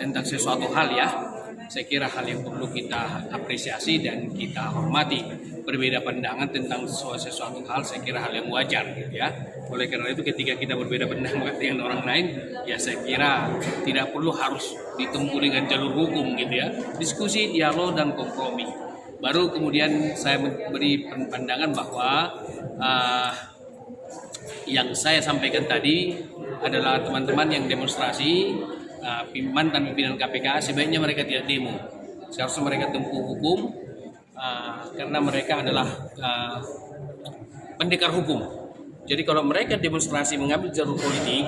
tentang sesuatu hal ya. Saya kira hal yang perlu kita apresiasi dan kita hormati. Berbeda pandangan tentang sesuatu hal, saya kira hal yang wajar gitu ya. Oleh karena itu ketika kita berbeda pandangan dengan orang lain, ya saya kira tidak perlu harus ditempuh dengan jalur hukum gitu ya. Diskusi, dialog, dan kompromi. Baru kemudian saya beri pandangan bahwa yang saya sampaikan tadi adalah teman-teman yang demonstrasi, mantan pimpinan KPK, sebaiknya mereka tidak demo. Seharusnya mereka tempuh hukum karena mereka adalah pendekar hukum. Jadi kalau mereka demonstrasi mengambil jalur politik,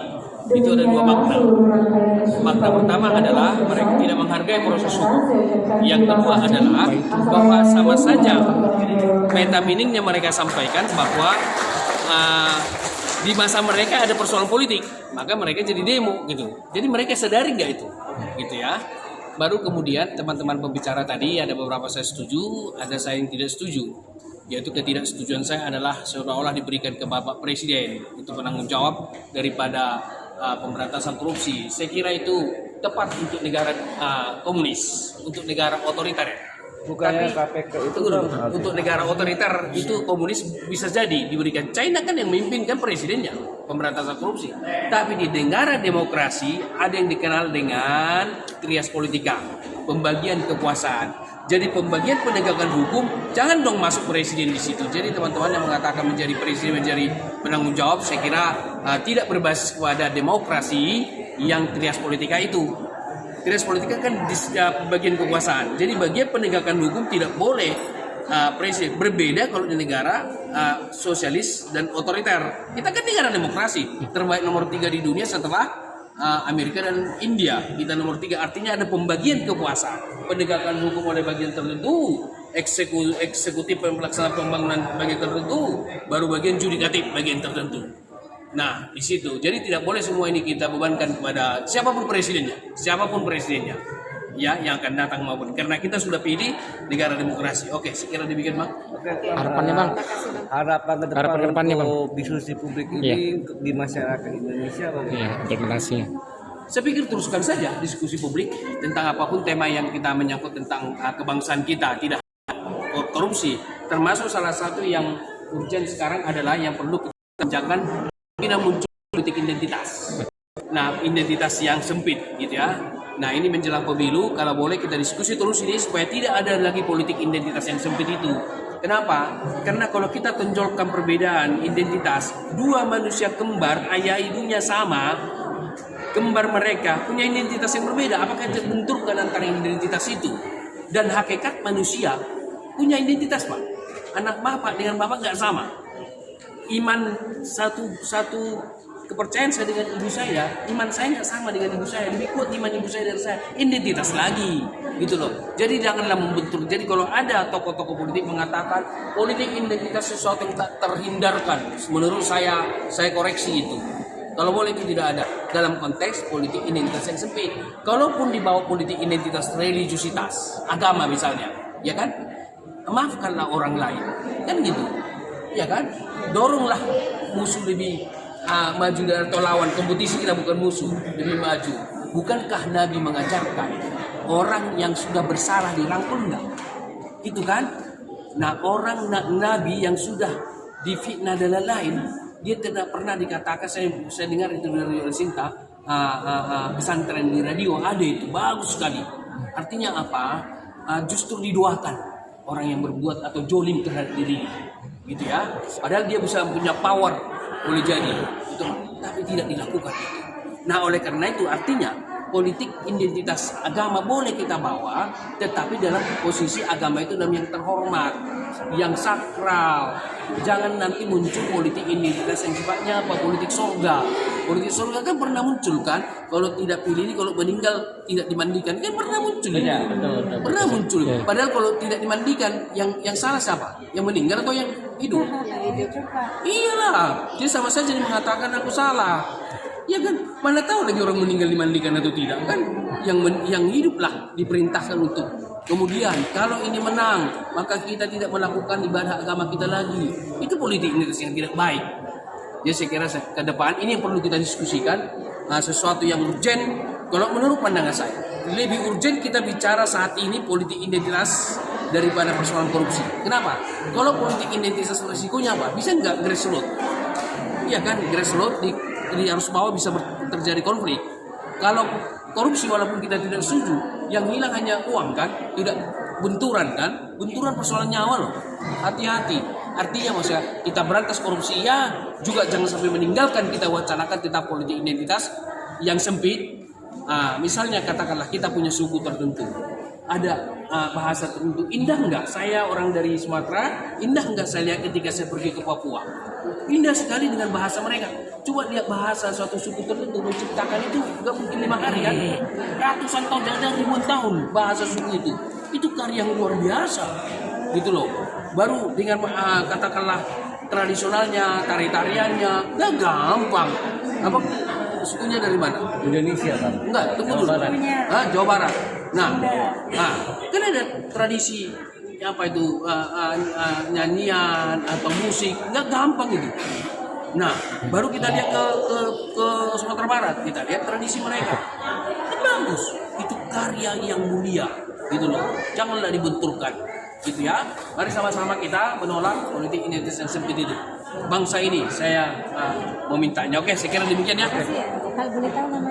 itu ada dua makna. Makna pertama adalah mereka tidak menghargai proses hukum. Yang kedua adalah bahwa sama saja meta meaningnya mereka sampaikan bahwa di masa mereka ada persoalan politik, maka mereka jadi demo gitu. Jadi mereka sadari nggak itu, gitu ya. Baru kemudian teman-teman pembicara tadi ada beberapa saya setuju, ada saya yang tidak setuju. Yaitu ketidaksetujuan saya adalah seolah-olah diberikan ke Bapak Presiden untuk penanggung jawab daripada pemberantasan korupsi. Saya kira itu tepat untuk negara komunis, untuk negara otoriter. Bukannya KPK itu untuk negara otoriter itu komunis bisa jadi diberikan. China kan yang memimpin kan presidennya pemberantasan korupsi. Tapi di negara demokrasi ada yang dikenal dengan trias politika, pembagian kekuasaan. Jadi pembagian penegakan hukum jangan dong masuk presiden di situ. Jadi teman-teman yang mengatakan menjadi presiden menjadi penanggung jawab, saya kira tidak berbasis kepada demokrasi yang trias politika itu. Trias politika kan di bagian kekuasaan. Jadi bagian penegakan hukum tidak boleh presiden. Berbeda kalau di negara sosialis dan otoriter. Kita kan negara demokrasi. Terbaik nomor 3 di dunia setelah Amerika dan India. Kita nomor 3, artinya ada pembagian kekuasaan. Penegakan hukum oleh bagian tertentu, eksekutif pelaksana pembangunan bagian tertentu, baru bagian yudikatif bagian tertentu. Nah, di situ. Jadi tidak boleh semua ini kita bebankan kepada siapapun presidennya. Ya, yang akan datang maupun karena kita sudah pilih negara demokrasi. Oke, sekira demikian, Bang. Harapannya, Bang. Harapan ke depan Bang. diskusi publik ini di masyarakat Indonesia, Bang. Iya, implementasinya. Saya pikir teruskan saja diskusi publik tentang apapun tema yang kita menyangkut tentang kebangsaan kita, tidak korupsi. Termasuk salah satu yang urgent sekarang adalah yang perlu kita kerjakan. Tidak muncul politik identitas. Nah, identitas yang sempit gitu ya. Nah, ini menjelang pemilu, kalau boleh kita diskusi terus ini supaya tidak ada lagi politik identitas yang sempit itu. Kenapa? Karena kalau kita tonjolkan perbedaan identitas, dua manusia kembar, ayah ibunya sama, kembar mereka punya identitas yang berbeda. Apakah terbenturkan antara identitas itu? Dan hakikat manusia punya identitas, Pak. Anak bapak dengan bapak nggak sama. Iman satu kepercayaan saya dengan ibu saya, iman saya nggak sama dengan ibu saya, lebih kuat iman ibu saya dari saya, identitas lagi, gitu loh. Jadi janganlah membentur. Jadi kalau ada tokoh-tokoh politik mengatakan politik identitas sesuatu yang tak terhindarkan, menurut saya koreksi itu. Kalau boleh itu tidak ada dalam konteks politik identitas yang sempit. Kalaupun dibawa politik identitas religiusitas, agama misalnya, ya kan? Maafkanlah orang lain, kan gitu. Ya kan, doronglah musuh lebih maju atau lawan, kompetisi kita bukan musuh, lebih maju. Bukankah Nabi mengajarkan orang yang sudah bersalah dirangkul enggak? Itu kan? Nah, orang Nabi yang sudah difitnah dan lain-lain, dia tidak pernah dikatakan, saya dengar itu dari Sinta, pesantren di radio ada itu, bagus sekali. Artinya apa? Justru didoakan orang yang berbuat atau jolim terhadap dirinya. Gitu ya, padahal dia bisa punya power, boleh jadi itu, tapi tidak dilakukan itu. Nah, oleh karena itu artinya politik identitas agama boleh kita bawa, tetapi dalam posisi agama itu dalam yang terhormat, yang sakral. Jangan nanti muncul politik identitas yang sifatnya apa, politik surga. Politik surga kan pernah muncul kan, kalau tidak pilih ini, kalau meninggal tidak dimandikan, kan pernah muncul ini. Pernah muncul. Padahal kalau tidak dimandikan, yang salah siapa? Yang meninggal atau yang hidup? Iyalah, dia sama saja mengatakan aku salah. Ya kan, mana tahu lagi orang meninggal dimandikan atau tidak kan? Yang hiduplah diperintahkan untuk. Kemudian kalau ini menang, maka kita tidak melakukan ibadah agama kita lagi. Itu politik identitas yang tidak baik. Jadi saya kira ke depan ini yang perlu kita diskusikan, sesuatu yang urgent kalau menurut pandangan saya. lebih urgent kita bicara saat ini politik identitas daripada persoalan korupsi. Kenapa? Kalau politik identitas resikonya apa? Bisa nggak grassroots? Iya kan, grassroots di arus bawah bisa terjadi konflik. Kalau korupsi walaupun kita tidak setuju, yang hilang hanya uang kan, tidak benturan kan, benturan persoalan nyawa loh. Hati-hati. Artinya maksudnya kita berantas korupsi ya, juga jangan sampai meninggalkan kita wacanakan tentang politik identitas yang sempit. Misalnya katakanlah kita punya suku tertentu, ada bahasa tertentu. Indah enggak? Saya orang dari Sumatera, indah enggak saya lihat ketika saya pergi ke Papua? Indah sekali dengan bahasa mereka. Coba lihat bahasa suatu suku tertentu menciptakan itu enggak mungkin 5 hari kan? Ratusan tahun, jangan ribuan tahun bahasa suku itu. Itu karya yang luar biasa, gitu loh. Baru dengan katakanlah tradisionalnya, tari-tariannya, enggak gampang. Apa? Sukunya dari mana? Indonesia kan. Enggak, tunggu dulu. Jawa Barat. Nah, kan ada tradisi apa itu nyanyian atau musik, nggak gampang itu. Nah, baru kita lihat ke Sumatera Barat, kita lihat tradisi mereka. Itu bagus, itu karya yang mulia, gitu loh. Janganlah dibenturkan, gitu ya. Mari sama-sama kita menolak politik identitas yang sempit itu. Bangsa ini saya memintanya. Oke, saya kira demikian ya. Kalau boleh tahu namanya?